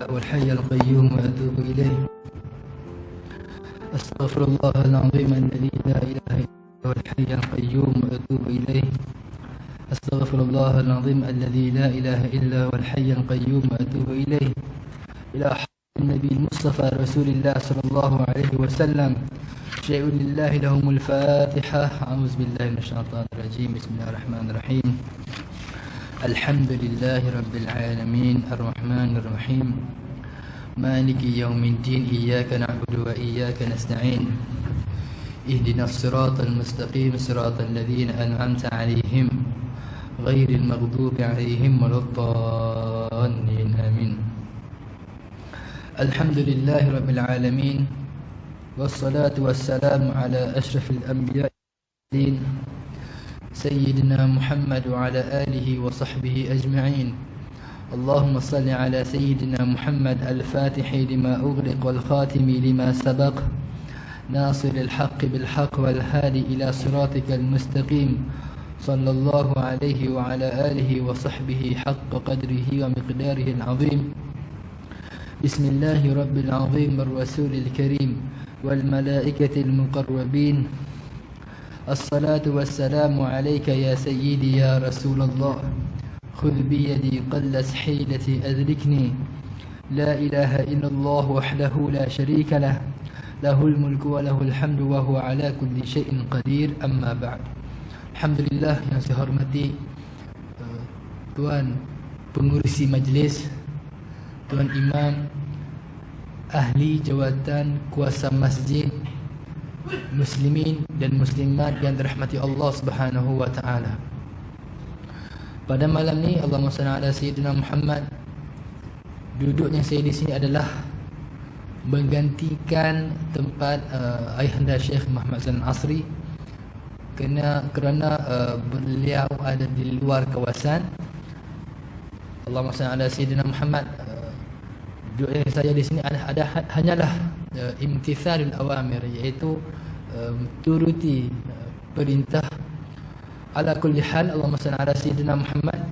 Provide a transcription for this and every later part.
هو الحي القيوم وأتوب إليه. أستغفر الله العظيم الذي لا إله إلا هو الحي القيوم وأتوب إليه. أستغفر الله العظيم الذي لا إله إلا هو الحي القيوم وأتوب إليه. إلى حق النبي المصطفى رسول الله صلى الله عليه وسلم. شيء لله لهم الفاتحة. أعوذ بالله من الشيطان الرجيم. بسم الله الرحمن الرحيم. الحمد لله رب العالمين الرحمن الرحيم مالك يوم الدين. إياك نعبد وإياك نستعين. اهدنا الصراط المستقيم صراط الذين أنعمت عليهم غير المغضوب عليهم ولا الضالين. آمين. الحمد لله رب العالمين والصلاة والسلام على أشرف الأنبياء والمرسلين سيدنا محمد وعلى آله وصحبه أجمعين. اللهم صل على سيدنا محمد الفاتح لما أغلق والخاتم لما سبق ناصر الحق بالحق والهادي إلى صراطك المستقيم صلى الله عليه وعلى آله وصحبه حق قدره ومقداره العظيم. بسم الله رب العظيم والرسول الكريم والملائكة المقربين. الصلاة والسلام عليك يا سيدي يا رسول الله. خذ بيدي قلت حيلتي أدركني. لا إله إلا الله وحده لا شريك له له الملك وله الحمد وهو على كل شيء قدير. أما بعد. Alhamdulillah yang saya hormati Tuan Pengurusi Majlis, Tuan Imam, Ahli Jawatan Kuasa Masjid, Muslimin dan Muslimat yang dirahmati Allah Subhanahu wa Ta'ala. Pada malam ni Allahumma salli ala Sayyidina Muhammad. Duduknya saya di sini adalah menggantikan tempat Ayahanda Syekh Muhammad Zain Asri kerana beliau ada di luar kawasan. Allahumma salli ala Sayyidina Muhammad. Duduk saya di sini hanyalah imtithalul awamir, iaitu turuti perintah. Ala kulli hal, Allahumma salli ala Sayyidina Muhammad.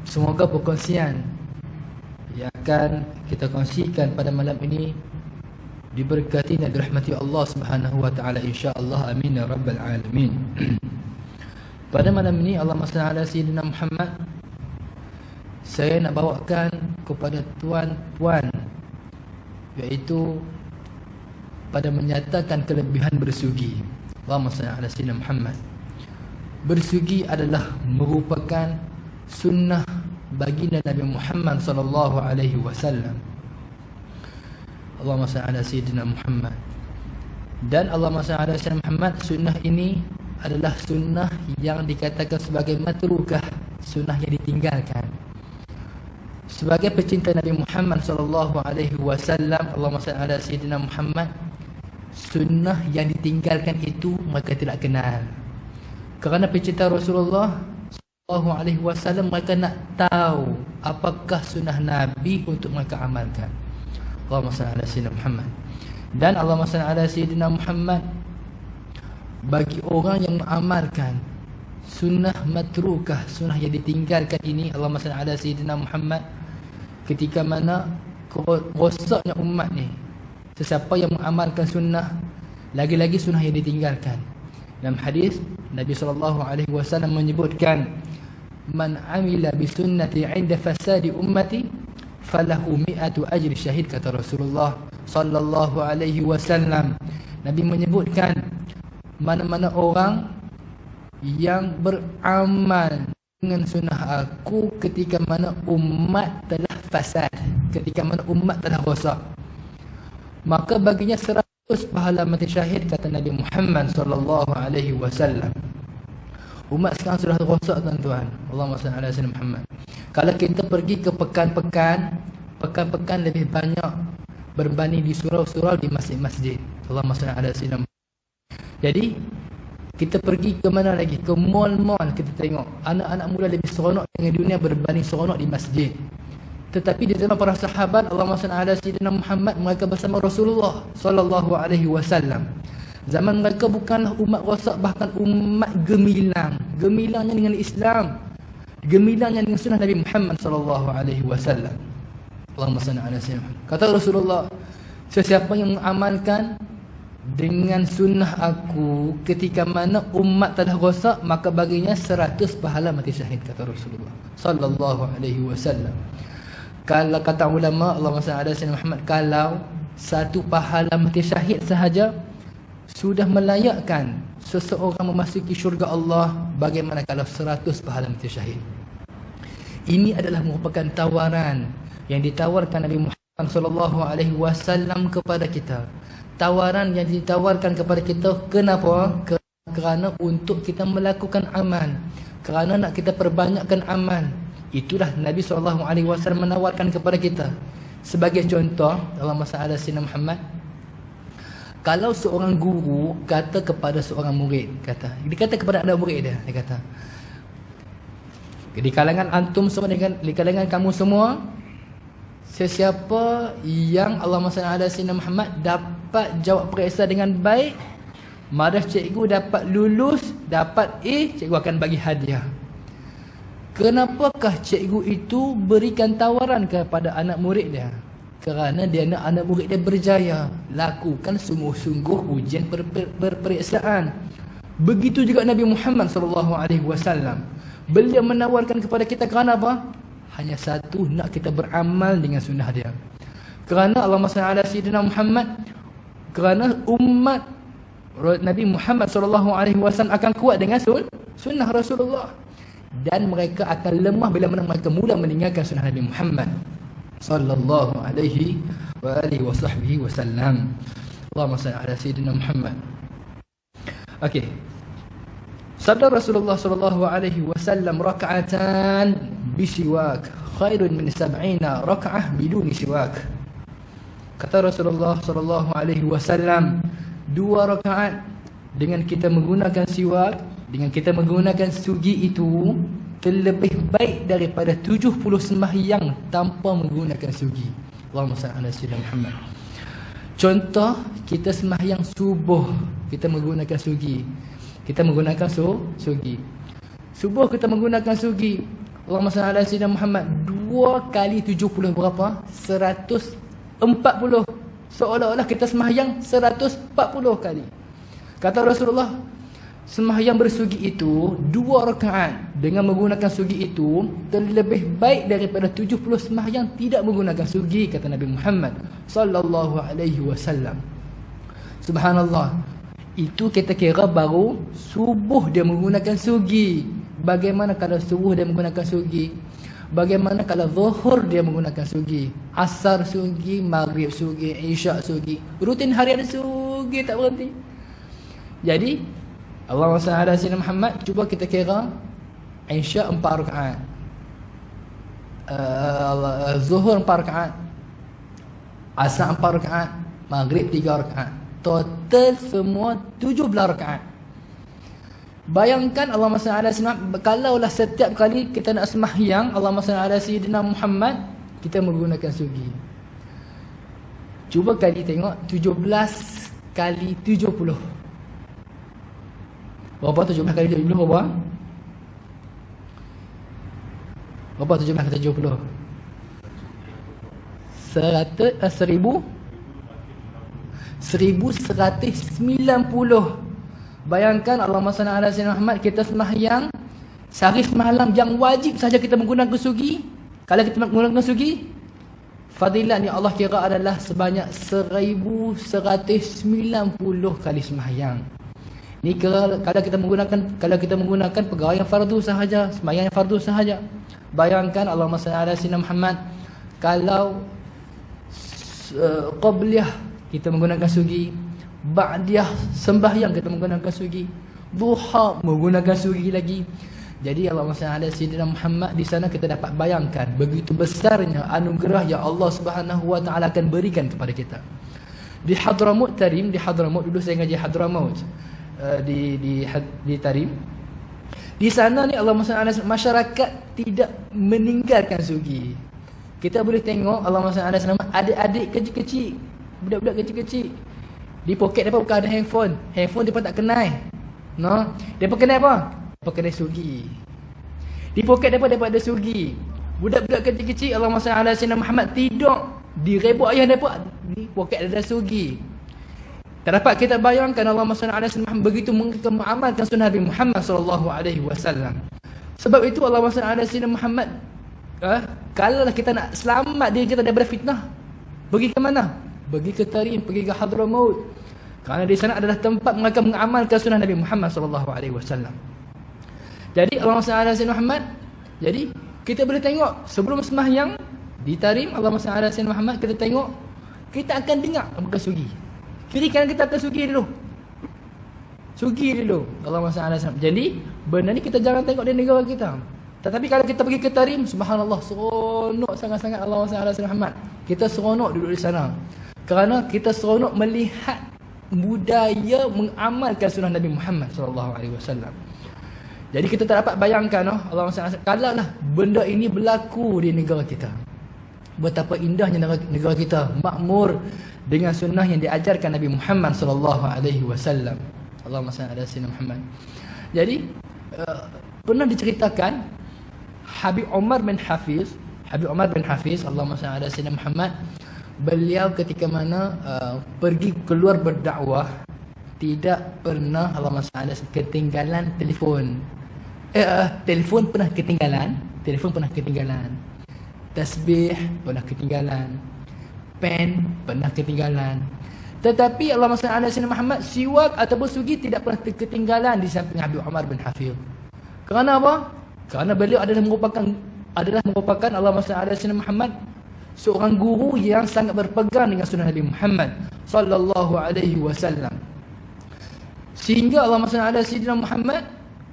Semoga perkongsian yang akan kita kongsikan pada malam ini diberkati dan dirahmati Allah Subhanahu wa Ta'ala, insya-Allah. Amin ya rabbal alamin. Pada malam ini Allahumma salli ala Sayyidina Muhammad, saya nak bawakan kepada tuan-tuan, iaitu pada menyatakan kelebihan bersugi. Allahumma salli ala Sayyidina Muhammad. Bersugi adalah merupakan sunnah baginda Nabi Muhammad sallallahu alaihi wasallam. Allahumma salli ala Sayyidina Muhammad. Dan Allahumma salli ala Sayyidina Muhammad, sunnah ini adalah sunnah yang dikatakan sebagai matrukah, sunnah yang ditinggalkan. Sebagai pecinta Nabi Muhammad sallallahu alaihi wasallam, Allahumma salli ala Sayyidina Muhammad, sunnah yang ditinggalkan itu mereka tidak kenal. Kerana pecinta Rasulullah sallallahu alaihi wasallam, mereka nak tahu apakah sunnah Nabi untuk mereka amalkan. Allahumma salli ala Sayyidina Muhammad. Dan Allahumma salli ala Sayyidina Muhammad, bagi orang yang mengamalkan sunnah matrukah, sunnah yang ditinggalkan ini, Allahumma salli ala Sayyidina Muhammad, ketika mana rosaknya umat ni, sesiapa yang mengamalkan sunnah, lagi-lagi sunnah yang ditinggalkan. Dalam hadis Nabi SAW menyebutkan, man amila bi sunnati 'inda fasadi ummati falahu mi'atu ajri syahid, kata Rasulullah sallallahu alaihi wasallam. Nabi menyebutkan, mana-mana orang yang beramal dengan sunnah aku ketika mana umat telah fasad, ketika mana umat telah rosak, maka baginya 100 pahala mati syahid, kata Nabi Muhammad sallallahu alaihi wasallam. Umat sekarang sudah rosak, tuan-tuan. Allahumma salli ala Sayyidina Muhammad. Kalau kita pergi ke pekan-pekan lebih banyak berbanding di surau-surau, di masjid-masjid. Allahumma salli ala Sayyidina Muhammad. Jadi kita pergi ke mana lagi? Ke mall-mall, kita tengok anak-anak muda lebih seronok dengan dunia berbanding seronok di masjid. Tetapi di zaman para sahabat, Allahumma salli ala Sayyidina Muhammad, mereka bersama Rasulullah sallallahu alaihi wasallam. Zaman mereka bukanlah umat rosak, bahkan umat gemilang. Gemilangnya dengan Islam, gemilangnya dengan sunnah Nabi Muhammad sallallahu alaihi wasallam. Allahumma salli ala sayyidina Muhammad. Kata Rasulullah, sesiapa yang mengamalkan dengan sunnah aku ketika mana umat telah rosak, maka baginya 100 pahala mati syahid, kata Rasulullah sallallahu alaihi wasallam. Kalau kata ulama, Allahumma salli ala sayyidina Muhammad, kalau satu pahala mati syahid sahaja sudah melayakkan seseorang memasuki syurga Allah, bagaimana kalau 100 pahala mati syahid? Ini adalah merupakan tawaran yang ditawarkan Nabi Muhammad sallallahu alaihi wasallam kepada kita. Tawaran yang ditawarkan kepada kita, kenapa? Kerana untuk kita melakukan amal, kerana nak kita perbanyakkan amal. Itulah Nabi SAW menawarkan kepada kita. Sebagai contoh, Allahumma salli ala sayyidina Muhammad, kalau seorang guru kata kepada seorang murid, dia kata kepada anak murid dia kata, di kalangan antum semua, di kalangan kamu semua, sesiapa yang Allahumma salli ala sayyidina Muhammad dapat jawab periksa dengan baik, mara cikgu dapat lulus, dapat A, cikgu akan bagi hadiah. Kenapakah cikgu itu berikan tawaran kepada anak murid dia? Kerana dia nak anak murid dia berjaya, lakukan sungguh-sungguh ujian berperiksaan. Begitu juga Nabi Muhammad SAW. Beliau menawarkan kepada kita kerana apa? Hanya satu, nak kita beramal dengan sunnah dia. Kerana Allahumma salli ala sayyidina Muhammad, kerana umat Nabi Muhammad SAW akan kuat dengan sunnah Rasulullah, dan mereka akan lemah bila mana mereka mula meninggalkan sunnah Nabi Muhammad sallallahu alaihi wa alihi wa sahbihi wasallam. Allahumma salli ala sayyidina Muhammad. Okey. Sabda Rasulullah sallallahu alaihi wasallam, raka'atan bisiwak khairun min 70 raka'ah biduni siwak. Kata Rasulullah sallallahu alaihi wasallam, 2 rakaat dengan kita menggunakan siwak, dengan kita menggunakan sugi itu terlebih baik daripada 70 sembahyang tanpa menggunakan sugi. Allahumma salli ala sayyidina Muhammad. Contoh, kita sembahyang subuh, kita menggunakan sugi. Kita menggunakan sugi. Subuh kita menggunakan sugi. Allahumma salli ala sayyidina Muhammad. 2 kali 70 berapa? 140. Seolah-olah kita sembahyang 140 kali. Kata Rasulullah, sembahyang bersugi itu 2 rakaat dengan menggunakan sugi itu terlebih baik daripada 70 sembahyang tidak menggunakan sugi, kata Nabi Muhammad sallallahu alaihi wasallam. Subhanallah. Itu kita kira baru subuh dia menggunakan sugi. Bagaimana kalau subuh dia menggunakan sugi? Bagaimana kalau zuhur dia menggunakan sugi? Asar sugi, maghrib sugi, isyak sugi. Rutin harian sugi tak berhenti. Jadi Allahumma salli ala sayyidina Muhammad, cuba kita kira isyak 4 rakaat, zuhur 4 rakaat, asar 4 rakaat, maghrib 3 rakaat. Total semua 17 rakaat. Bayangkan Allahumma salli ala sayyidina Muhammad, kalaulah setiap kali kita nak sembahyang Allahumma salli ala sayyidina Muhammad kita menggunakan sugi. Cuba kali tengok 17 kali 70. Berapa 17 kali 70 berapa? Berapa 17 kali 70? 1190. Bayangkan Allahumma salli ala sayyidina Muhammad, kita sembahyang sehari semalam yang wajib saja kita menggunakan sugi. Kalau kita menggunakan sugi, fadilat yang Allah kira adalah sebanyak 1190 kali sembahyang. Ni kalau kita menggunakan pegawai yang fardu sahaja, sembahyang yang fardu sahaja. Bayangkan Allahumma salli ala sayyidina Muhammad, kalau qabliyah kita menggunakan sugi, ba'diyah sembahyang kita menggunakan sugi, duha menggunakan sugi lagi. Jadi Allahumma salli ala sayyidina Muhammad, di sana kita dapat bayangkan begitu besarnya anugerah yang Allah Subhanahu wa taala akan berikan kepada kita. Di Hadramut Tarim, di Hadramut dulu saya ngaji Hadramut. Di Tarim. Di sana ni Allahumma salli ala masyarakat tidak meninggalkan sugi. Kita boleh tengok Allahumma salli ala adik-adik kecil-kecil, budak-budak kecil-kecil, di poket depa bukan ada handphone. Handphone depa tak kenal. No, depa kenal apa? Depa kenal sugi. Di poket depa ada sugi. Budak-budak kecil-kecil Allahumma salli ala sayyidina Muhammad tidur di rebok ayah mereka di poket ada sugi. Tak dapat kita bayangkan Allahumma salli ala sayyidina Muhammad begitu mengamalkan sunnah Nabi Muhammad sallallahu alaihi wasallam. Sebab itu Allahumma salli ala sayyidina Muhammad, kalau kita nak selamat diri kita daripada fitnah, pergi ke mana? Pergi ke Tarim, pergi ke Hadramaut. Kerana di sana adalah tempat mereka mengamalkan sunnah Nabi Muhammad sallallahu alaihi wasallam. Jadi Allahumma salli ala sayyidina Muhammad. Jadi kita boleh tengok sebelum sembahyang di Tarim Allahumma salli ala sayyidina Muhammad, kita tengok, kita akan dengar apakah sugi. Kiri kanan kita akan sugi dulu. Sugi dulu. Allahumma salli ala sayyidina Muhammad. Jadi benda ni kita jangan tengok di negara kita. Tetapi kalau kita pergi ke Tarim, subhanallah, seronok sangat-sangat Allahumma salli ala sayyidina Muhammad. Kita seronok duduk di sana. Kerana kita seronok melihat budaya mengamalkan sunnah Nabi Muhammad sallallahu alaihi wasallam. Jadi kita tak dapat bayangkan Allahumma salli ala, kalaulah benda ini berlaku di negara kita, betapa indahnya negara kita makmur dengan sunnah yang diajarkan Nabi Muhammad sallallahu alaihi wasallam. Allahumma salli ala sayyidina Muhammad. Jadi pernah diceritakan Habib Umar bin Hafiz, Allahumma salli ala sayyidina Muhammad, beliau ketika mana pergi keluar berdakwah tidak pernah Allahumma salli ala ketinggalan telefon. Telefon pernah ketinggalan. Tasbih pernah ketinggalan. Pen pernah ketinggalan. Tetapi Allahumma salli ala sayyidina Muhammad, siwak ataupun sugi tidak pernah ketinggalan di samping Habib Umar bin Hafiz. Kerana apa? Kerana beliau adalah merupakan Allahumma salli ala sayyidina Muhammad, seorang guru yang sangat berpegang dengan sunnah Nabi Muhammad sallallahu alaihi wasallam. Sehingga Allahumma salli ala sayyidina Muhammad,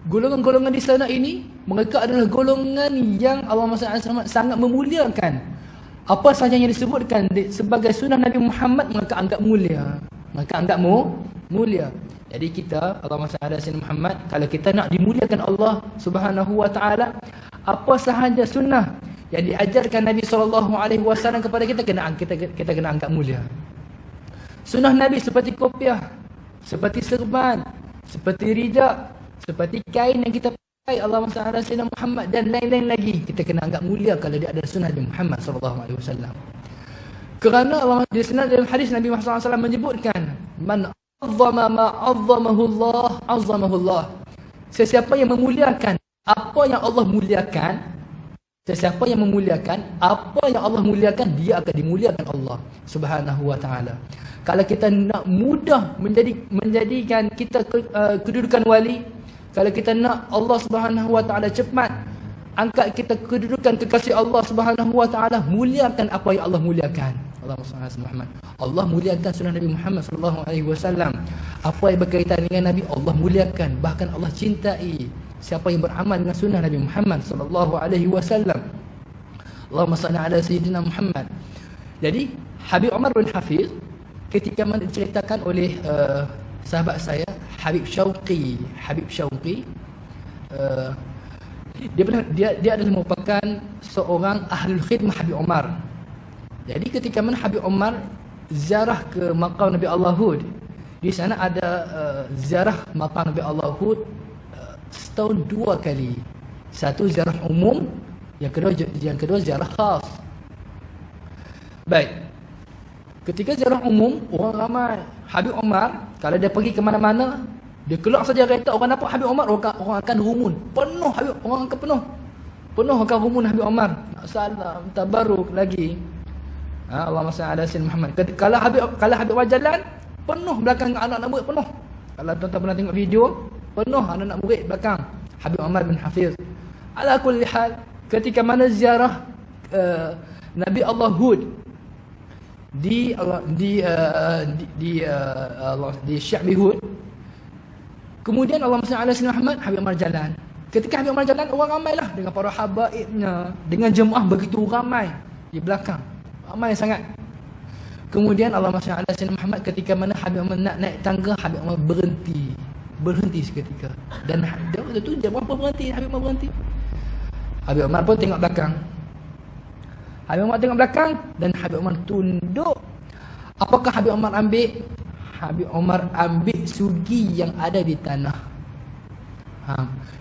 golongan-golongan di sana ini, mereka adalah golongan yang Allahumma salli ala sayyidina Muhammad sangat memuliakan. Apa sahaja yang disebutkan sebagai sunnah Nabi Muhammad, mereka anggap mulia. Jadi kita Allahumma salli ala sayyidina Muhammad, kalau kita nak dimuliakan Allah Subhanahu wa taala, apa sahaja sunnah yang diajarkan Nabi sallallahu alaihi wasallam kepada kita kena anggap mulia. Sunnah Nabi seperti kopiah, seperti serban, seperti rijak, seperti kain yang kita pakai Allahumma salli ala sayyidina Muhammad dan lain-lain lagi, kita kena anggap mulia kalau dia ada sunnah Nabi Muhammad sallallahu alaihi wasallam. Kerana Allah di sana dalam hadis Nabi Muhammad sallallahu alaihi wasallam menyebutkan, man azzama ma azzamahu Allah. Sesiapa yang memuliakan apa yang Allah muliakan, sesiapa yang memuliakan apa yang Allah muliakan, dia akan dimuliakan Allah Subhanahu wa taala. Kalau kita nak mudah menjadikan kita kedudukan wali, kalau kita nak Allah Subhanahu wa taala cepat angkat kita kedudukan kekasih Allah Subhanahu wa taala, muliakan apa yang Allah muliakan. Allahumma salli ala Muhammad. Allah muliakan sunnah Nabi Muhammad sallallahu alaihi wasallam. Apa yang berkaitan dengan Nabi, Allah muliakan, bahkan Allah cintai siapa yang beramal dengan sunnah Nabi Muhammad sallallahu alaihi wasallam. Allahumma salli ala sayyidina Muhammad. Jadi Habib Umar bin Hafiz ketika mana diceritakan oleh sahabat saya Habib Syauqi, dia adalah merupakan seorang ahlul khidmah Habib Umar. Jadi ketika mana Habib Umar ziarah ke maqam Nabi Allah Hud, di sana ada ziarah maqam Nabi Allah Hud setahun 2 kali. Satu ziarah umum, yang kedua ziarah khas. Baik. Ketika ziarah umum, orang ramai. Habib Umar kalau dia pergi ke mana-mana, dia keluar saja kereta, orang nampak Habib Umar, orang akan rumun. Penuh Habib, orang akan penuh akan rumun Habib Umar. Nak salam, tabaruk lagi. Allahumma salli ala sayyidina Muhammad. Kalau Habib Umar jalan, penuh belakang anak-anak murid, penuh. Kalau tuan-tuan pernah tengok video, penuh anak-anak murid belakang Habib Umar bin Hafiz. Ala kulli hal, ketika mana ziarah Nabi Allah Hud di Syekh Hud, kemudian Allah salli ala sayyidina Muhammad, Habib Umar jalan. Ketika Habib Umar jalan, orang ramailah dengan para habaibnya, dengan jemaah begitu ramai di belakang. Ramai sangat. Kemudian Allah salli ala sayyidina Muhammad, ketika mana Habib Umar nak naik tangga, Habib Umar berhenti seketika. Dan dia tu jemaah pun berhenti, Habib Umar berhenti. Habib Umar pun tengok belakang. Habib Umar tengok belakang dan Habib Umar tunduk. Apakah Habib Umar ambil? Habib Umar ambil sugi yang ada di tanah.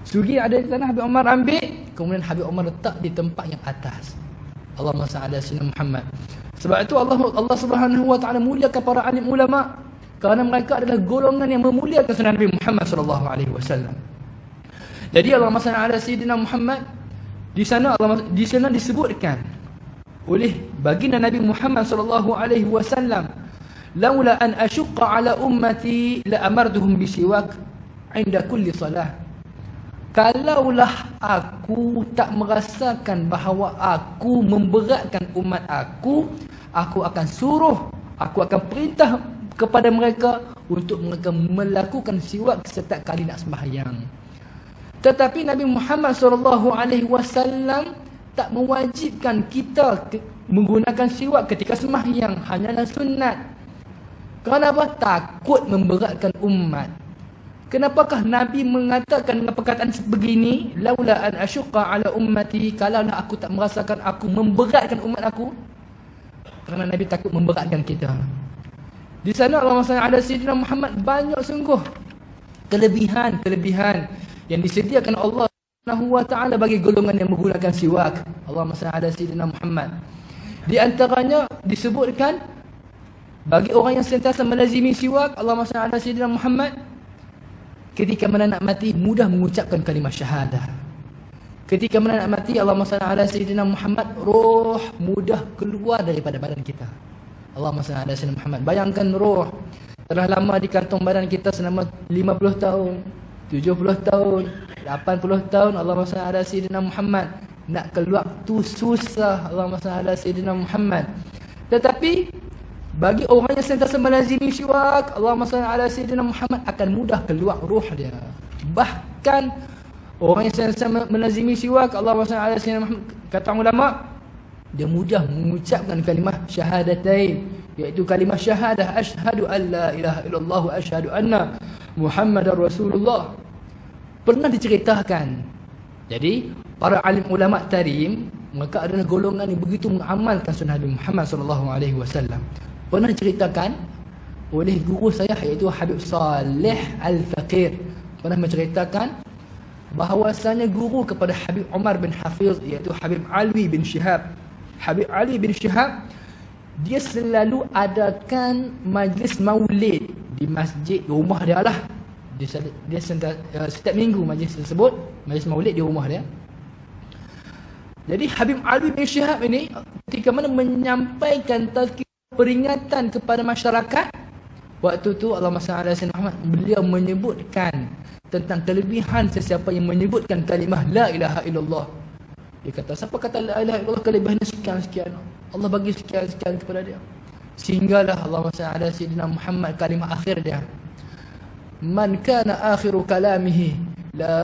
Sugi yang ada di tanah Habib Umar ambil, kemudian Habib Umar letak di tempat yang atas. Allahumma salli ala sayyidina Muhammad. Sebab itu Allah Subhanahu wa taala muliakan para alim ulama kerana mereka adalah golongan yang memuliakan sunnah Nabi Muhammad sallallahu alaihi wasallam. Jadi Allahumma salli ala sayyidina Muhammad di sana disebutkan oleh baginda Nabi Muhammad sallallahu alaihi wasallam, laula an ashqa ala ummati la amartuhum bisiwak 'inda kulli salah. Kalaulah aku tak merasakan bahawa aku memberatkan umat aku akan perintah kepada mereka untuk mereka melakukan siwak setiap kali nak sembahyang. Tetapi Nabi Muhammad SAW tak mewajibkan kita menggunakan siwak ketika sembahyang, hanyalah sunat. Kerana apa? Takut memberatkan umat. Kenapakah Nabi mengatakan dengan perkataan sebegini? Laula an asyqa ala ummati, kalaulah aku tak merasakan aku memberatkan umat aku. Kerana Nabi takut memberatkan kita. Di sana Allah Subhanahu Sayyidina Muhammad banyak sungguh kelebihan yang disediakan Allah Subhanahu wa taala bagi golongan yang menggunakan siwak. Allahumma salli ala sayyidina Muhammad. Di antaranya disebutkan bagi orang yang sentiasa melazimi siwak, Allahumma salli ala sayyidina Muhammad, ketika mana nak mati mudah mengucapkan kalimah syahadah. Ketika mana nak mati, Allahumma salli ala sayyidina Muhammad, roh mudah keluar daripada badan kita. Allahumma salli ala sayyidina Muhammad. Bayangkan roh telah lama di kantong badan kita selama 50 tahun, 70 tahun, 80 tahun. Allahumma salli ala sayyidina Muhammad. Nak keluar tu susah. Allahumma salli ala sayyidina Muhammad. Tetapi bagi orang yang sentiasa melazimi siwak, Allahumma salli ala sayyidina Muhammad, akan mudah keluar ruh dia. Bahkan orang yang sentiasa melazimi siwak, Allahumma salli ala sayyidina Muhammad, kata ulama, dia mudah mengucapkan kalimah syahadatain, iaitu kalimah syahadah, asyhadu an la ilaha illallah wa asyhadu anna Muhammadar Rasulullah. Pernah diceritakan, jadi para alim ulama tarim, mereka adalah golongan yang begitu mengamalkan sunnah Nabi Muhammad SAW. Pernah diceritakan oleh guru saya, iaitu Habib Saleh Al-Faqir, pernah menceritakan bahawasanya guru kepada Habib Umar bin Hafiz, iaitu Habib Ali bin Shihab. Habib Ali bin Shihab, dia selalu adakan majlis maulid di masjid rumah dia lah. Dia setiap minggu majlis tersebut, majlis maulid di rumah dia. Jadi Habib Ali bin Shihab ini ketika mana menyampaikan peringatan kepada masyarakat, waktu tu Allahumma salli ala sayyidina Muhammad, beliau menyebutkan tentang kelebihan sesiapa yang menyebutkan kalimah la ilaha illallah. Dia kata, siapa kata la ilaha illallah kelebihannya sekian-sekian, Allah bagi sekian-sekian kepada dia. Sehinggalah Allahumma salli ala sayyidina Muhammad, kalimah akhir dia, man kana akhiru kalamihi la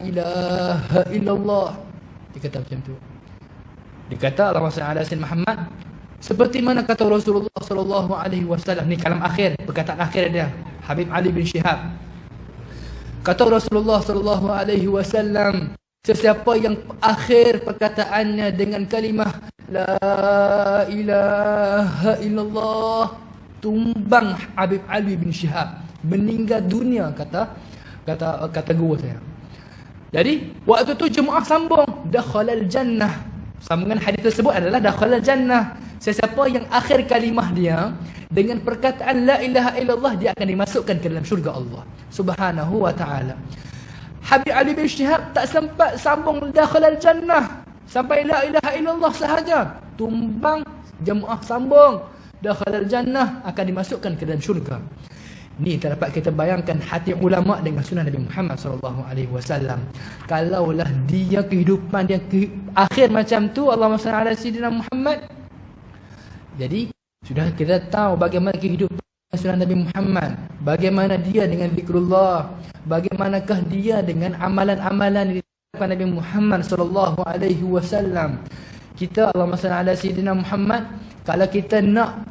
ilaha illallah. Dia kata macam tu. Dia kata Allahumma salli ala sayyidina Muhammad, seperti mana kata Rasulullah sallallahu alaihi wasallam. Ni kalam akhir, perkataan akhir dia, Habib Ali bin Shihab. Kata Rasulullah sallallahu alaihi wasallam, sesiapa yang akhir perkataannya dengan kalimah la ilaha illallah, tumbang Habib Ali bin Shihab, meninggal dunia, kata guru saya. Jadi waktu tu jemaah sambung dakhalal jannah. Sambungan hadis tersebut adalah dakhalal jannah. Sesiapa yang akhir kalimah dia dengan perkataan la ilaha illallah, dia akan dimasukkan ke dalam syurga Allah Subhanahu wa taala. Habib Ali bin Shihab tak sempat sambung dakhalal jannah sampai la ilaha illallah sahaja, tumbang jemaah sambung dakhalal jannah, akan dimasukkan ke dalam syurga. Ni tak dapat kita bayangkan hati ulama dengan sunnah Nabi Muhammad SAW. Kalaulah dia kehidupan dia akhir macam tu, Allahumma salli ala sayyidina Muhammad. Jadi sudah kita tahu bagaimana kehidupan sunnah Nabi Muhammad, bagaimana dia dengan zikrullah, bagaimanakah dia dengan amalan-amalan yang dilakukan Nabi Muhammad SAW. Kita Allahumma salli ala sayyidina Muhammad, kalau kita nak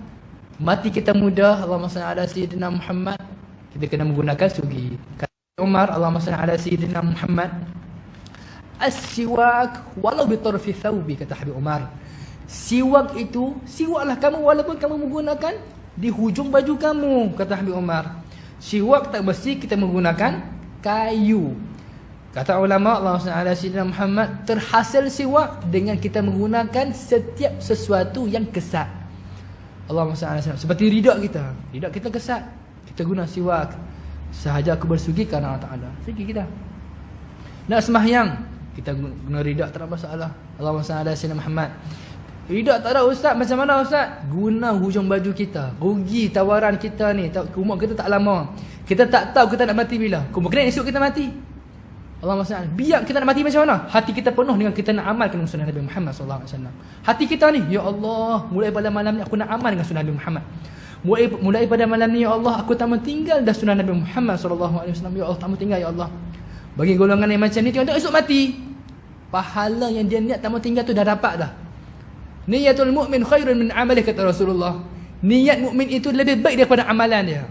mati kita muda, Allahumma salli ala sayyidina Muhammad, kita kena menggunakan sugi. Kata Umar, Allahumma salli ala sayyidina Muhammad, as-siwak walau bi tarfi thawbi, kata Habib Umar. Siwak itu, siwaklah kamu walaupun kamu menggunakan di hujung baju kamu, kata Habib Umar. Siwak tak mesti kita menggunakan kayu. Kata ulama, Allahumma salli ala sayyidina Muhammad, terhasil siwak dengan kita menggunakan setiap sesuatu yang kesat. Allahumma salli ala sayyidina, seperti ridak kita. Ridak kita kesat, kita guna siwak. Sahaja aku bersugi kerana Allah Ta'ala. Sugi kita. Nak sembahyang, kita guna ridak, tak ada masalah. Allahumma salli ala sayyidina Muhammad. Ridak tak ada, ustaz, macam mana ustaz? Guna hujung baju kita. Rugi tawaran kita ni, umur kita tak lama. Kita tak tahu kita nak mati bila. Kemungkinan esok kita mati. Allahumma salli. Biar kita nak mati macam mana? Hati kita penuh dengan kita nak amalkan sunnah Nabi Muhammad SAW. Hati kita ni, ya Allah, mulai pada malam ni aku nak amal dengan sunnah Nabi Muhammad. Mulai pada malam ni, ya Allah, aku tak mau tinggal dah sunnah Nabi Muhammad SAW. Ya Allah, tak mau tinggal, ya Allah. Bagi golongan yang macam ni, tengok esok mati. Pahala yang dia niat tak mau tinggal tu dah dapat dah. Niyatul mu'min khairun min amalih, kata Rasulullah. Niat mukmin itu lebih baik daripada amalan dia.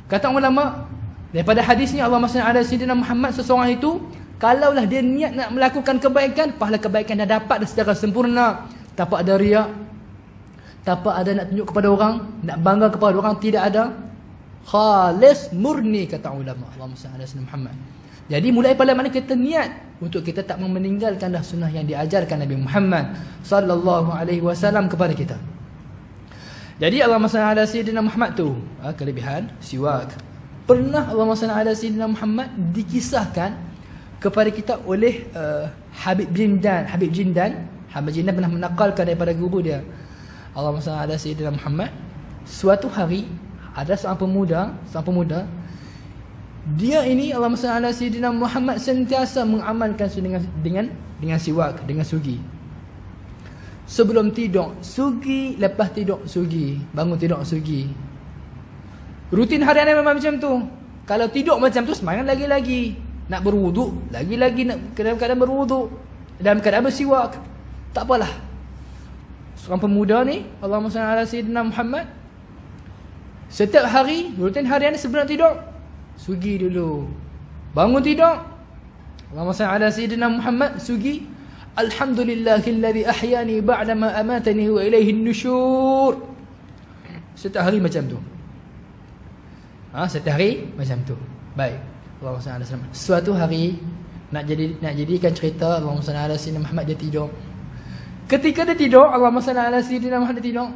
Kata ulama, daripada hadis ni, Allahumma salli ala sayyidina Muhammad, seseorang itu kalaulah dia niat nak melakukan kebaikan, pahala kebaikan dah dapat dah secara sempurna. Tak ada riak, tak ada nak tunjuk kepada orang, nak bangga kepada orang, tidak ada. Khalis murni, kata ulama. Allahumma salli ala sayyidina Muhammad. Jadi mulai pada mana kita niat untuk kita tak meninggalkan dah sunnah yang diajarkan Nabi Muhammad sallallahu alaihi wasallam kepada kita. Jadi Allahumma salli ala sayyidina Muhammad tu, kelebihan siwak. Pernah Allahumma salli ala sayyidina Muhammad dikisahkan kepada kita oleh Habib Jindan pernah menakalkan daripada guru dia. Allahumma salli ala sayyidina Muhammad. Suatu hari ada seorang pemuda, dia ini Allahumma salli ala sayyidina Muhammad sentiasa mengamalkan dengan siwak, dengan sugi. Sebelum tidur sugi, lepas tidur sugi, bangun tidur sugi. Rutin harian memang macam tu. Kalau tidur macam tu, semangat lagi-lagi. Nak berwuduk, lagi-lagi nak keadaan berwuduk, dalam keadaan bersiwak. Tak apalah. Seorang pemuda ni, Allahumma salli ala sayyidina Muhammad, setiap hari, rutin harian sebelum tidur, sugi dulu. Bangun tidur, Allahumma salli ala sayyidina Muhammad, sugi. Alhamdulillahilladzi ahyani ba'da ma amatani wa ilaihi nusyur. Setiap hari macam tu. Setiap hari macam tu. Baik. Allahumma salli ala sayyidina. Suatu hari nak jadikan cerita, Allahumma salli ala sayyidina Muhammad, dia tidur. Ketika dia tidur, Allahumma salli ala sayyidina Muhammad, dia tidur.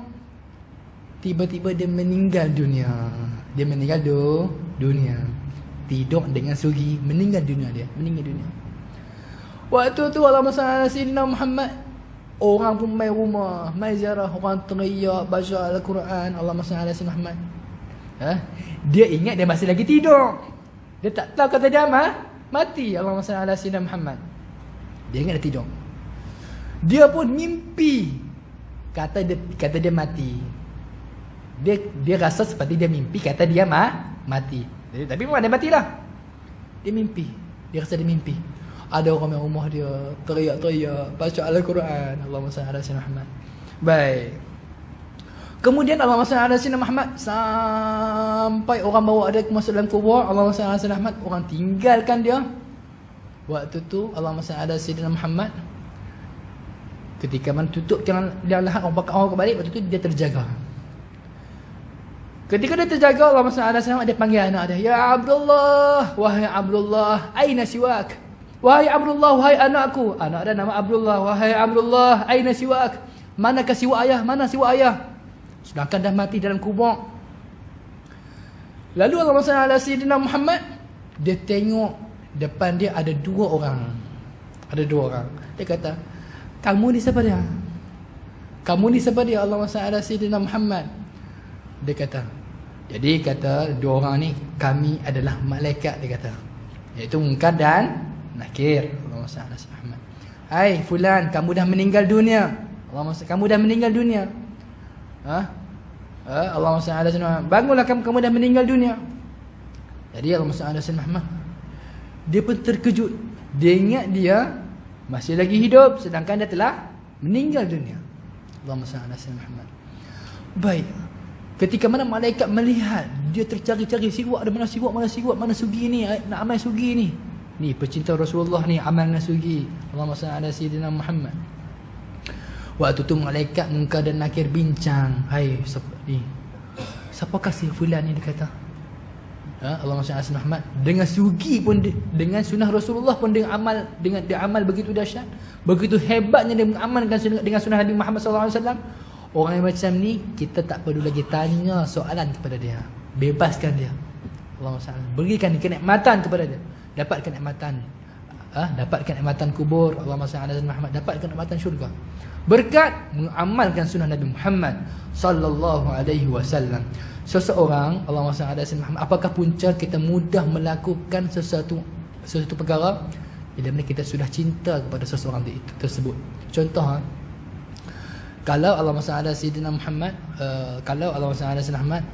Tiba-tiba dia meninggal dunia. Dia meninggal dunia. Tidur dengan sugi, meninggal dunia dia. Meninggal dunia. Waktu tu Allahumma salli ala sayyidina Muhammad, orang pun mai rumah, mai ziarah, orang teriak baca Al-Quran, Allahumma salli ala sayyidina Muhammad. Dia ingat dia masih lagi tidur. Dia tak tahu kata dia mati. Allahumma salli ala sayyidina Muhammad. Dia ingat dia tidur. Dia pun mimpi kata dia mati. Dia rasa seperti dia mimpi kata dia mati. Tapi memang dia matilah. Dia mimpi. Dia rasa dia mimpi. Ada orang yang rumah dia teriak-teriak baca Al-Quran, Allahumma salli ala sayyidina Muhammad. Baik. Kemudian Allahumma salli ala sayyidina Muhammad sampai orang bawa dia masuk dalam kubur, Allahumma salli ala sayyidina Muhammad, orang tinggalkan dia. Waktu tu Allahumma salli ala sayyidina Muhammad, ketika man tutup jangan dia lahat orang balik, waktu tu dia terjaga. Ketika dia terjaga, Allahumma salli ala sayyidina Muhammad, dia panggil anak dia, ya Abdullah, wahai Abdullah, aina siwak? Wahai Abdullah, wahai anakku. Anak dia nama Abdullah. Wahai Abdullah, aina siwak? Manakah siwak ayah? Mana siwak ayah? Sedangkan dah mati dalam kubur. Lalu Allahumma salli ala sayyidina Muhammad, dia tengok depan dia ada dua orang. Dia kata, kamu ni siapa dia? Kamu ni siapa dia? Allahumma salli ala sayyidina Muhammad. Dia kata, jadi kata dua orang ni, kami adalah malaikat, dia kata. Iaitu Munkar dan Nakir. Allahumma salli ala sayyidina Muhammad. Hai fulan, kamu dah meninggal dunia. Kamu dah meninggal dunia. Allahumma salli ala sayyidina Muhammad. Bangunlah, kamu dah meninggal dunia. Jadi Allahumma salli ala sayyidina Muhammad, dia pun terkejut. Dia ingat dia masih lagi hidup, sedangkan dia telah meninggal dunia. Allahumma salli ala sayyidina Muhammad. Baik. Ketika mana malaikat melihat, dia tercari-cari siwak, ada mana siwak, mana sugi ni, nak amal sugi ni. Ni pecinta Rasulullah ni, amal dengan sugi. Allahumma salli ala sayyidina Muhammad. Waktu tu malaikat Munkar dan Nakir bincang. Hai, siapakah si fulan ni, dia kata. Allahumma salli ala sayyidina Muhammad. Dengan sugi pun dengan sunnah Rasulullah pun dia amal begitu dahsyat, begitu hebatnya dia mengamalkan dengan sunnah Nabi Muhammad SAW. Orang yang macam ni kita tak perlu lagi tanya soalan kepada dia. Bebaskan dia. Allahumma salli, berikan kenikmatan kepada dia. Dapatkan kenikmatan. Dapatkan kenikmatan kubur. Allahumma salli ala sayyidina Muhammad. Dapatkan kenikmatan syurga. Berkat mengamalkan sunnah Nabi Muhammad sallallahu alaihi wasallam. Seseorang, Allahumma salli ala sayyidina Muhammad, apakah punca kita mudah melakukan sesuatu perkara bila mana kita sudah cinta kepada seseorang itu tersebut. Contoh, kalau Allahumma salli ala sayyidina Muhammad, kalau Allahumma salli ala sayyidina Muhammad,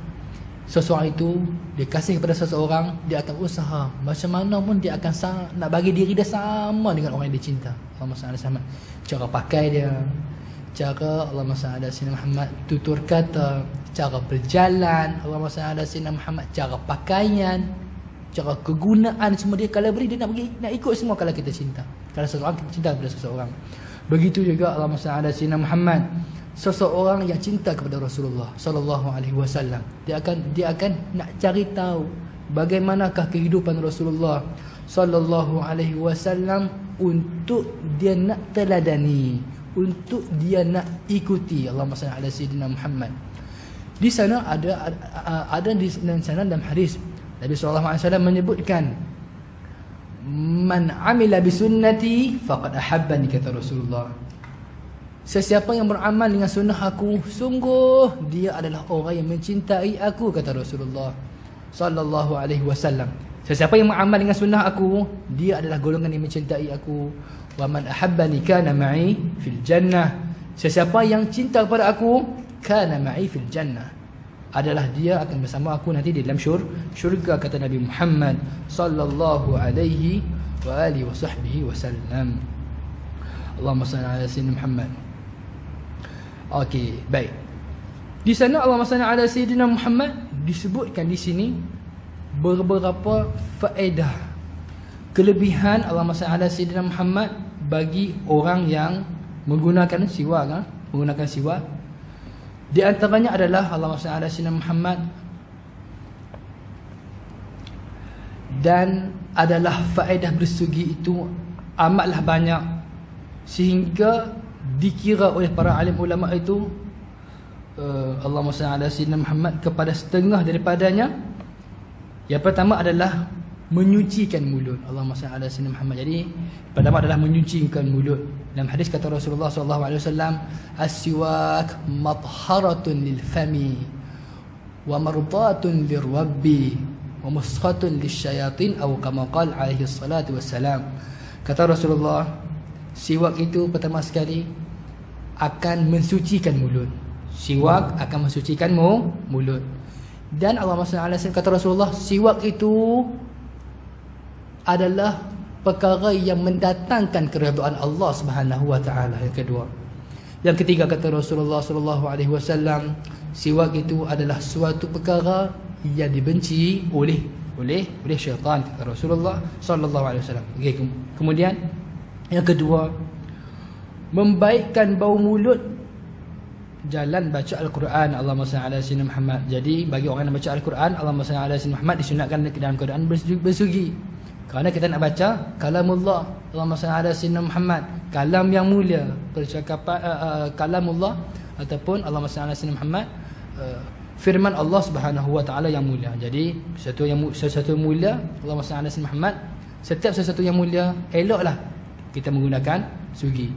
seseorang itu dia kasih kepada seseorang, dia akan usaha macam mana pun dia akan nak bagi diri dia sama dengan orang yang dia cinta. Allahumma salli ala sayyidina Muhammad, cara pakai dia, cara Allahumma salli ala sayyidina Muhammad tutur kata, cara berjalan, Allahumma salli ala sayyidina Muhammad, cara pakaian, cara kegunaan, semua dia kalau beri dia nak ikut semua kalau kita cinta. Kalau seseorang kita cinta kepada seseorang. Begitu juga Allahumma salli ala sayyidina Muhammad, seseorang yang cinta kepada Rasulullah sallallahu alaihi wasallam, dia akan nak cari tahu bagaimanakah kehidupan Rasulullah sallallahu alaihi wasallam untuk dia nak teladani, untuk dia nak ikuti. Allahumma salli ala sayyidina Muhammad. Di sana ada di sana dalam hadis Nabi sallallahu alaihi wasallam menyebutkan, man amila bi sunnati faqad ahabbani, kata Rasulullah. Sesiapa yang beramal dengan sunnah aku, sungguh dia adalah orang yang mencintai aku, kata Rasulullah sallallahu alaihi wasallam. Sesiapa yang beramal dengan sunnah aku, dia adalah golongan yang mencintai aku. Wa man ahabbani kana ma'i fil jannah. Sesiapa yang cinta kepada aku, kana ma'i fil jannah, adalah dia akan bersama aku nanti di dalam syurga, kata Nabi Muhammad sallallahu alaihi wa alihi wa sahbihi wasallam. Allahumma salli ala sayyidina Muhammad. Okey, baik. Di sana Allahumma salli ala sayyidina Muhammad disebutkan di sini beberapa faedah, kelebihan Allahumma salli ala sayyidina Muhammad bagi orang yang menggunakan siwak, menggunakan siwak. Di antaranya adalah Allahumma salli ala sayyidina Muhammad, dan adalah faedah bersugi itu amatlah banyak sehingga dikira oleh para alim ulama itu Allahumma salli ala sayyidina Muhammad kepada setengah daripadanya. Yang pertama adalah menyucikan mulut. Allahumma salli ala sayyidina Muhammad. Jadi pertama adalah menyucikan mulut. Dalam hadis kata Rasulullah SAW, as-siwak matharatun lil fami wa mardatun lirabbi wa muskhatun lisyayatin, atau kama qala alaihi salatu wassalam. Kata Rasulullah, siwak itu pertama sekali akan mensucikan mulut. Siwak akan mensucikan mulut. Dan Allahumma salli ala sayyidina, kata Rasulullah, siwak itu adalah perkara yang mendatangkan keridhaan Allah Subhanahu wa taala. Yang kedua. Yang ketiga, kata Rasulullah sallallahu alaihi wasallam, siwak itu adalah suatu perkara yang dibenci oleh syaitan, kata Rasulullah sallallahu alaihi wasallam. Okey, kemudian yang kedua, membaikkan bau mulut, jalan baca Al-Quran. Allahumma salli ala sayyidina Muhammad. Jadi bagi orang yang baca Al-Quran, Allahumma salli ala sayyidina Muhammad, disunatkan dalam keadaan bersugi. Kerana kita nak baca kalamullah, Allahumma salli ala sayyidina Muhammad, kalam yang mulia, percakapan kalamullah, ataupun Allahumma salli ala sayyidina Muhammad, firman Allah Subhanahu wa taala yang mulia. Jadi sesuatu yang mulia, Allahumma salli ala sayyidina Muhammad. Setiap sesuatu yang mulia, eloklah kita menggunakan sugi.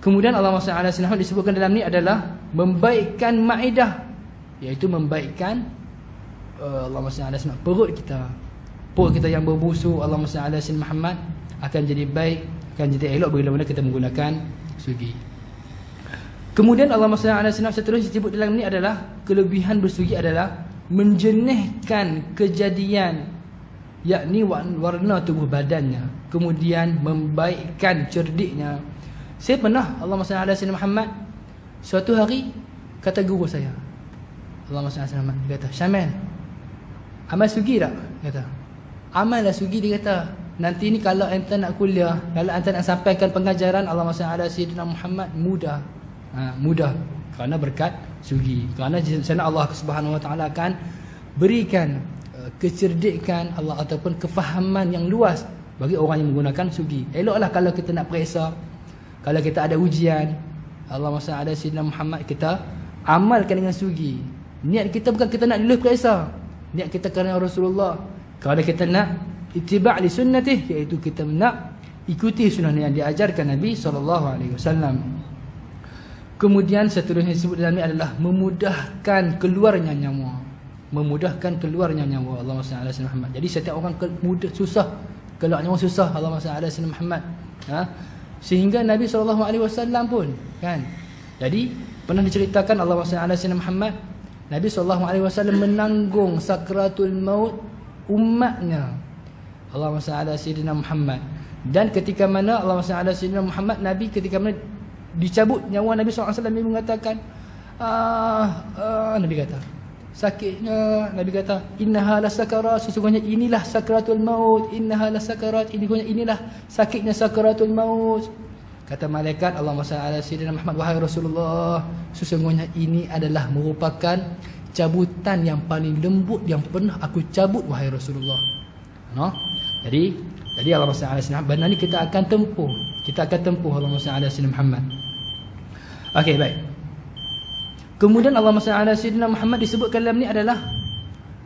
Kemudian Allahumma salli ala sayyidina Muhammad disebutkan dalam ni adalah membaikkan maidah, iaitu membaikkan Allahumma salli ala sayyidina Muhammad, perut kita. Perut kita yang berbusuk, Allahumma salli ala sayyidina Muhammad, akan jadi baik, akan jadi elok bila mana kita menggunakan sugi. Kemudian Allahumma salli ala sayyidina Muhammad seterusnya disebut dalam ni adalah kelebihan bersugi adalah menjernihkan kejadian, yakni warna tubuh badannya, kemudian membaikkan cerdiknya. Saya pernah, Allahumma salli ala sayyidina Muhammad, suatu hari kata guru saya, Allahumma salli ala sayyidina Muhammad, dia kata, Syamil, amal sugi tak? Kata, amal lah sugi. Dia kata, nanti ni kalau anda nak kuliah, kalau anda nak sampaikan pengajaran Allahumma salli ala sayyidina Muhammad, mudah. Mudah kerana berkat sugi. Kerana sana Allah Subhanahu wa taala akan berikan kecerdikan Allah ataupun kefahaman yang luas bagi orang yang menggunakan sugi. Eloklah kalau kita nak periksa, kalau kita ada ujian, Allahumma salli ala sayyidina Muhammad, kita amalkan dengan sugi. Niat kita bukan kita nak lulus periksa, niat kita kerana Rasulullah. Kalau kita nak ittiba' li sunnatih, iaitu kita nak ikuti sunnah yang diajarkan Nabi SAW. Kemudian seterusnya disebut dalam ini adalah memudahkan keluarnya nyawa. Memudahkan keluarnya nyawa. Allahumma salli ala sayyidina Muhammad. Jadi setiap orang mudah susah, keluar nyawa susah. Allahumma salli ala sayyidina Muhammad. Sehingga Nabi SAW pun kan. Jadi pernah diceritakan Allahumma salli ala sayyidina Muhammad, Nabi SAW menanggung sakratul maut umatnya. Allahumma salli ala sayyidina Muhammad. Dan ketika mana Allahumma salli ala sayyidina Muhammad, Nabi ketika mana dicabut nyawa Nabi SAW, Nabi mengatakan Nabi kata sakitnya, Nabi kata innaha lasakarat, sesungguhnya inilah sakratul maut, innaha lasakarat, inilah sakitnya sakratul maut. Kata malaikat, Allahumma salli ala sayyidina Muhammad, wahai Rasulullah, sesungguhnya ini adalah merupakan cabutan yang paling lembut yang pernah aku cabut, wahai Rasulullah. Jadi Allahumma salli ala sayyidina Muhammad, benar ni kita akan tempuh Allahumma salli ala sayyidina Muhammad. Okey, baik. Kemudian Allahumma salli ala sayyidina Muhammad disebutkan dalam ni adalah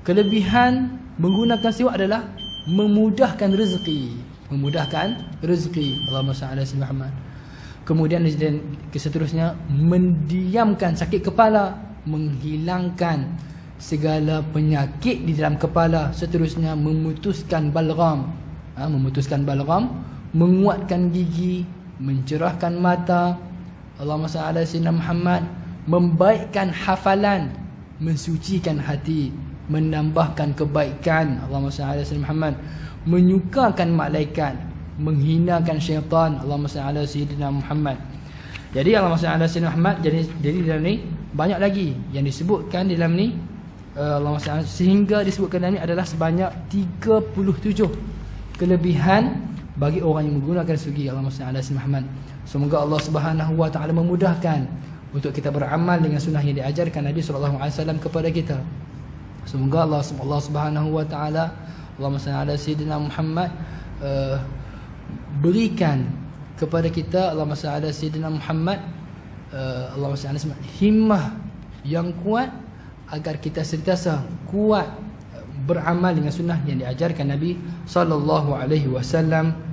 kelebihan menggunakan siwak adalah memudahkan rezeki. Allahumma salli ala sayyidina Muhammad. Kemudian seterusnya mendiamkan sakit kepala, menghilangkan segala penyakit di dalam kepala. Seterusnya memutuskan balgham, menguatkan gigi, mencerahkan mata. Allahumma salli ala sayyidina Muhammad. Membaikkan hafalan, mensucikan hati, menambahkan kebaikan. Allahumma salli ala sayyidina Muhammad. Menyukakan malaikat, menghinakan syaitan. Allahumma salli ala sayyidina Muhammad. Jadi Allahumma salli ala sayyidina Muhammad. Jadi dalam ni banyak lagi yang disebutkan dalam ni. Allahumma salli, sehingga disebutkan dalam ni adalah sebanyak 37 kelebihan bagi orang yang menggunakan sugi. Allahumma salli ala sayyidina Muhammad. Semoga Allah Subhanahu wa taala memudahkan untuk kita beramal dengan sunnah yang diajarkan Nabi SAW kepada kita. Semoga Allah Subhanahu wa taala, Allahumma salli ala sayyidina Muhammad, berikan kepada kita, Allahumma salli ala sayyidina Muhammad, Allahumma salli ala himmah yang kuat agar kita sentiasa kuat beramal dengan sunnah yang diajarkan Nabi SAW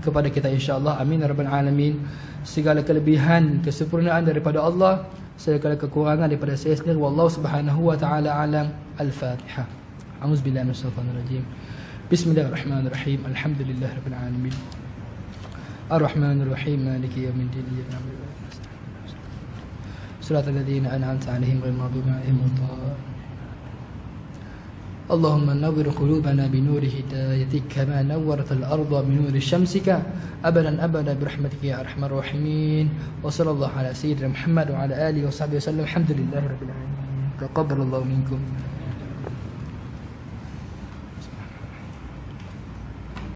kepada kita, insya-Allah. Amin ya rabbal alamin. Segala kelebihan, kesempurnaan daripada Allah, segala kekurangan daripada saya sendiri. Wallahu subhanahu wa ta'ala alam. Al-Fatihah. A'udzubillahi minasyaitonir rajim. Bismillahirrahmanirrahim. Alhamdulillahi rabbil alamin. Ar-Rahmanir Rahim. Maliki yaumiddin. Iyyaka na'budu wa iyyaka nasta'in. Shiratal ladzina an'amta 'alaihim ghairil maghdubi 'alaihim waladdallin. اللهم نور قلوبنا بنور هدايتك كما نورت الأرض بنور شمسك أبدا أبدا برحمتك يا أرحم الراحمين. وصلى الله على سيدنا محمد وعلى آله وصحبه وسلم. الحمد لله رب العالمين. تقبل الله منكم.